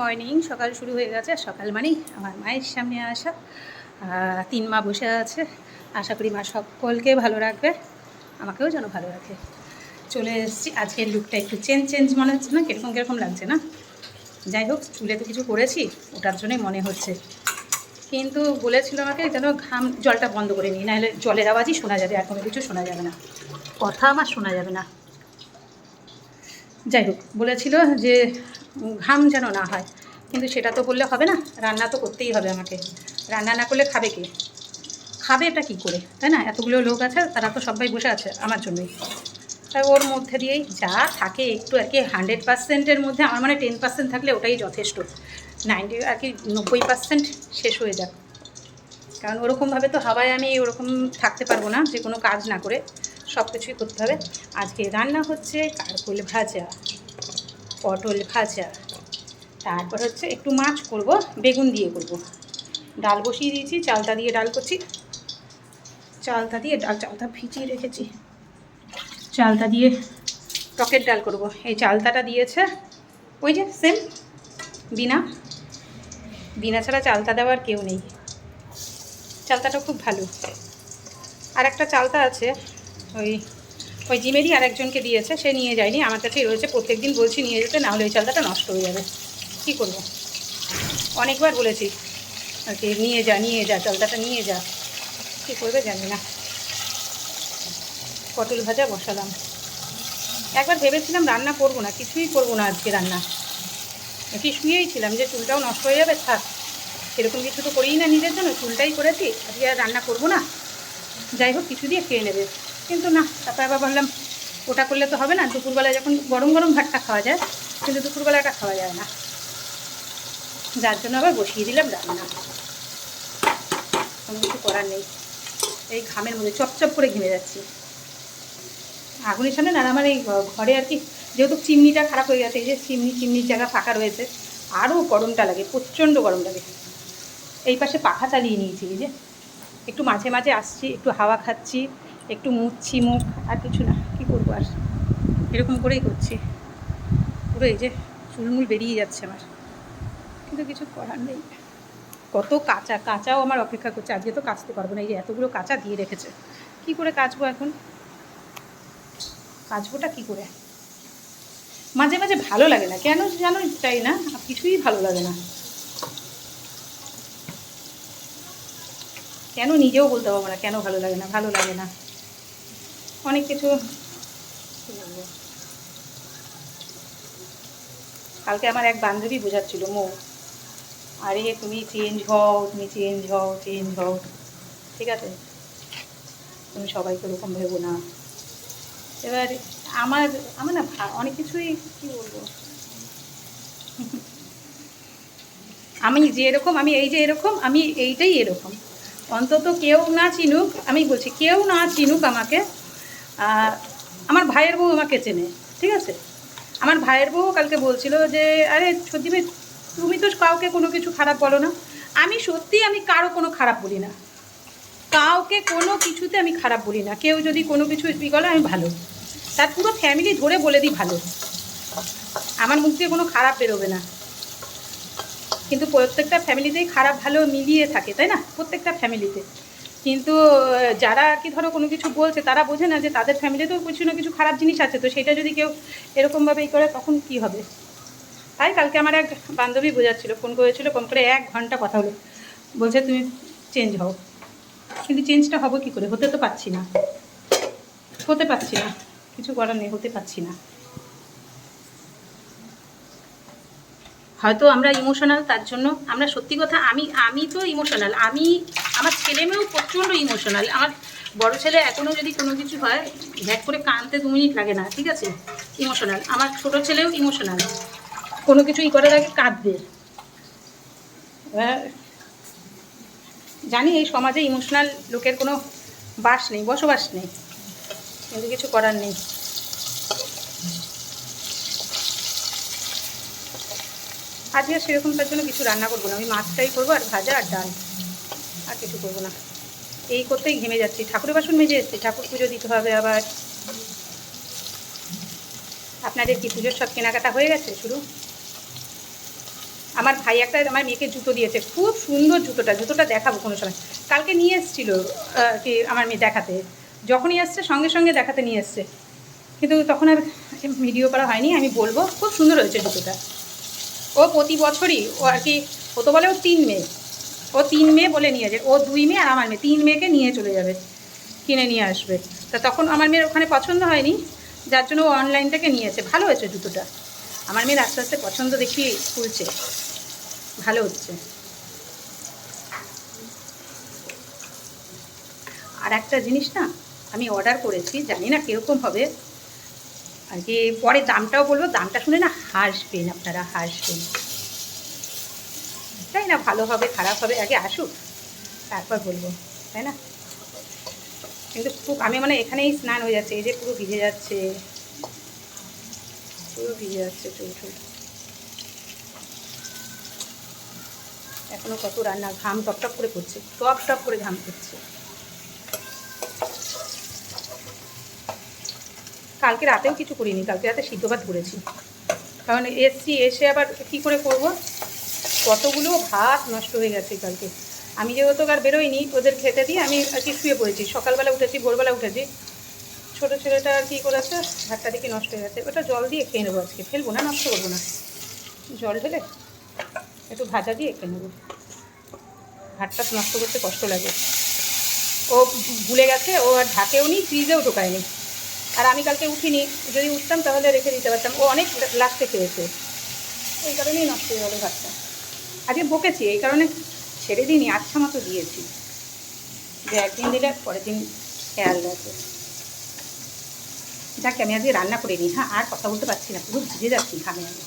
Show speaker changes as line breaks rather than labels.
Morning. সকাল শুরু হয়ে গেছে। সকাল মানেই আমার মায়ের সামনে আসা। 3 মা বসে আছে। আশা করি মা সকলকে ভালো রাখবে, আমাকেও যেন ভালো রাখে। চলে এসেছি। আজকের লুকটা একটু চেঞ্জ মনে হচ্ছে না? কীরকম লাগছে না? যাই হোক, চুলে তো কিছু করেছি, ওটার জন্যই মনে হচ্ছে। কিন্তু বলেছিল আমাকে যেন জলটা বন্ধ করে নিই, নাহলে জলের আওয়াজই শোনা যাবে, আর কোনো কিছু শোনা যাবে না, কথা আমার শোনা যাবে না। যাই হোক, বলেছিল যে ঘাম যেন না হয়, কিন্তু সেটা তো বললে হবে না, রান্না তো করতেই হবে আমাকে। রান্না না করলে খাবে কে? খাবে এটা কী করে, তাই না? এতগুলো লোক আছে, তারা তো সবাই বসে আছে আমার জন্যই। তাই ওর মধ্যে দিয়েই যা থাকে একটু আর কি, 100%-এর মধ্যে আমার মানে 10% থাকলে ওটাই যথেষ্ট। 90 আর কি 90% শেষ হয়ে যাক। কারণ ওরকমভাবে তো হাওয়ায় আমি ওরকম থাকতে পারবো না, যে কোনো কাজ না করে সব কিছুই করতে হবে। আজকে রান্না হচ্ছে কারকোল ভাজা, পটল ভাজা, তারপর হচ্ছে একটু মাছ করব, বেগুন দিয়ে করব। ডাল বসিয়ে দিয়েছি, চালতা দিয়ে ডাল করছি। চালতা ভিজিয়ে রেখেছি, চালতা দিয়ে টকের ডাল করব। এই চালতাটা দিয়েছে ওই যে সেম বিনা ছাড়া চালতা দেওয়ার কেউ নেই। চালতাটা খুব ভালো। আর একটা চালতা আছে, ওই জিমেরই আর একজনকে দিয়েছে, সে নিয়ে যায়নি, আমার কাছেই রয়েছে। প্রত্যেক দিন বলছি নিয়ে যেতে, নাহলে ওই চালতাটা নষ্ট হয়ে যাবে। কী করব, অনেকবার বলেছি আর কি, নিয়ে যা চালতাটা নিয়ে যা। কী করবে জানি না। পটল ভাজা বসালাম। একবার ভেবেছিলাম রান্না করব না, কিছুই করব না আজকে রান্না। কি শুয়েই ছিলাম যে চুলটাও নষ্ট হয়ে যাবে, থাক, সেরকম কিছু তো করিই না নিজের জন্য, চুলটাই করেছি, আজকে আর রান্না করব না, যাই হোক কিছু দিয়ে খেয়ে নেবে। কিন্তু না, তারপর আবার ভাবলাম ওটা করলে তো হবে না, দুপুরবেলায় যখন গরম গরম ভাতটা খাওয়া যায়, কিন্তু দুপুরবেলাটা খাওয়া যায় না, যার জন্য আবার বসিয়ে দিলাম রান্না। কোনো কিছু করার নেই, এই ঘামের মধ্যে চপচপ করে ঘেমে যাচ্ছি। আগুনের সামনে না, আমার এই ঘরে আর কি, যেহেতু চিমনিটা খারাপ হয়ে গেছে, এই যে চিমনির জায়গা ফাঁকা রয়েছে, আরও গরমটা লাগে, প্রচণ্ড গরম লাগে। এই পাশে পাখা চালিয়ে নিয়েছি, এই যে একটু মাঝে মাঝে আসছি, একটু হাওয়া খাচ্ছি, একটু মুছছি মুখ, আর কিছু না। কী করবো আর, এরকম করেই করছি। পুরো এই যে চুলমুল বেরিয়ে যাচ্ছে আমার, কিন্তু কিছু করার নেই। কত কাঁচাও আমার অপেক্ষা করছে। আজকে তো কাচতে পারবো না, এই যে এতগুলো কাঁচা দিয়ে রেখেছে, কী করে কাচবো এখন? কাচবোটা কী করে? মাঝে মাঝে ভালো লাগে না, কেন জানো চাই না, কিছুই ভালো লাগে না। কেন নিজেও বলতে পারবো না কেন ভালো লাগে না, ভালো লাগে না অনেক কিছু। কী বলবো, কালকে আমার এক বান্ধবী বোঝাচ্ছিল, আরে তুমি চেঞ্জ হও, ঠিক আছে, তুমি সবাইকে ওরকম ভেবো না। এবার আমার না অনেক কিছুই, কী বলবো, আমি যে এরকম, আমি এই যে এরকম, আমি এইটাই এরকম। অন্তত কেউ না চিনুক, আমি বলছি কেউ না চিনুক আমাকে, আমার ভাইয়ের বউ আমাকে চেনে, ঠিক আছে? আমার ভাইয়ের বউ কালকে বলছিল যে আরে সত্যি ভাই, তুমি তো কাউকে কোনো কিছু খারাপ বলো না। আমি সত্যি, আমি কারো কোনো খারাপ বলি না, কাউকে কোনো কিছুতে আমি খারাপ বলি না। কেউ যদি কোনো কিছু বলে আমি ভালো, তার পুরো ফ্যামিলি ধরে বলে দিই ভালো, আমার মুখ দিয়ে কোনো খারাপ বেরোবে না। কিন্তু প্রত্যেকটা ফ্যামিলিতেই খারাপ ভালো মিলিয়ে থাকে, তাই না? প্রত্যেকটা ফ্যামিলিতে। কিন্তু যারা আর কি ধরো কোনো কিছু বলছে, তারা বোঝে না যে তাদের ফ্যামিলিতেও কিছু না কিছু খারাপ জিনিস আছে, তো সেটা যদি কেউ এরকমভাবে করে, তখন কি হবে? তাই কালকে আমার এক বান্ধবী বোঝাচ্ছিল, ফোন করেছিল, কম করে 1 ঘন্টা কথা হলো, বলছে তুমি চেঞ্জ হও। কিন্তু চেঞ্জটা হবো কী করে? হতে পারছি না, কিছু করার নেই, হতে পারছি না। হয়তো আমরা ইমোশনাল, তার জন্য আমরা, সত্যি কথা, আমি তো ইমোশনাল, আমার ছেলে মেয়েও প্রচণ্ড ইমোশনাল। আমার বড় ছেলে এখনও যদি কোনো কিছু হয়, ভ্যাট করে কাঁদতে 2 মিনিট লাগে না, ঠিক আছে, ইমোশনাল। আমার ছোটো ছেলেও ইমোশনাল, কোনো কিছু করার আগে কাঁদবে। জানি এই সমাজে ইমোশনাল লোকের কোনো বসবাস নেই, কিন্তু কিছু করার নেই। আজকে সেরকম তার জন্য কিছু রান্না করবো না, আমি মাছটাই করবো, আর ভাজা আর ডাল, আর কিছু করবো না। এই করতেই ঘেমে যাচ্ছি। ঠাকুরের বাসন মেজে এসেছি, ঠাকুর পুজো দিতে হবে আবার। আপনাদের কি পুজোর সব কেনাকাটা হয়ে গেছে শুরু? আমার ভাই একটা আমার মেয়েকে জুতো দিয়েছে, খুব সুন্দর জুতোটা দেখাবো কোনো সময়। কালকে নিয়ে এসেছিলো কি আমার মেয়ে দেখাতে, যখনই এসছে সঙ্গে সঙ্গে দেখাতে নিয়ে এসছে, কিন্তু তখন আর ভিডিও করা হয়নি। আমি বলবো খুব সুন্দর হয়েছে জুতোটা। ও প্রতি বছরই ও আর কি, ও তো বলে ও 3 মেয়ে, ও 3 মেয়ে বলে নিয়ে যায়, ও 2 মেয়ে আর আমার মেয়ে, 3 মেয়েকে নিয়ে চলে যাবে, কিনে নিয়ে আসবে। তা তখন আমার মেয়ের ওখানে পছন্দ হয়নি, যার জন্য ও অনলাইন থেকে নিয়েছে। ভালো হয়েছে জুতোটা, আমার মেয়ের আস্তে আস্তে পছন্দ দেখি খুলছে, ভালো হচ্ছে। আর একটা জিনিস না আমি অর্ডার করেছি, জানি না কীরকম হবে আর কি, পরে দামটাও বলবো, দামটা শুনে না হাসবেন, আপনারা হাসবেন, তাই না? ভালো হবে খারাপ হবে আগে আসুক তারপর বলবো, তাই না? কিন্তু খুব আমি মানে এখানেই স্নান হয়ে যাচ্ছে, এই যে পুরো ভিজে যাচ্ছে, পুরো ভিজে যাচ্ছে চুল চুল। এখনও কত রান্না, ঘাম টপ করে পড়ছে, টপ করে ঘাম পড়ছে। কালকে রাতেও কিছু করিনি, কালকে রাতে সিদ্ধ ভাত করেছি, কারণ এসে আবার কী করে করব, কতগুলো ভাত নষ্ট হয়ে গেছে কালকে। আমি যেহেতু আর বেরোইনি, ওদের খেতে দিয়ে আমি আর কি শুয়ে পড়েছি, সকালবেলা উঠেছি, ভোরবেলা উঠেছি। ছোটো ছেলেটা আর কি করেছে, ভাতটা দিকে নষ্ট হয়ে গেছে, ওটা জল দিয়ে খেয়ে নেবো আজকে, ফেলবো না, নষ্ট করবো না, জল ঢেলে একটু ভাজা দিয়ে খেয়ে নেবো, ভাতটা নষ্ট করতে কষ্ট লাগে। ও ভুলে গেছে, ও আর ঢাকেও নি, ফ্রিজেও ঢোকায়নি। আর আমি কালকে উঠিনি, যদি উঠতাম তাহলে রেখে দিতে পারতাম, ও অনেক লাস্টে খেয়েছে, এই কারণেই নষ্ট হয়ে গেলো ভাতটা। আজকে বকেছি, এই কারণে ছেড়ে দিইনি, আচ্ছা মতো দিয়েছি, যে একদিন দিলে পরের দিন খেয়াল রাখবে। যাকে আমি আজকে রান্না করে নিই, হ্যাঁ আর কথা বলতে পারছি না, পুরো ভিজে যাচ্ছি ঘামে আমি।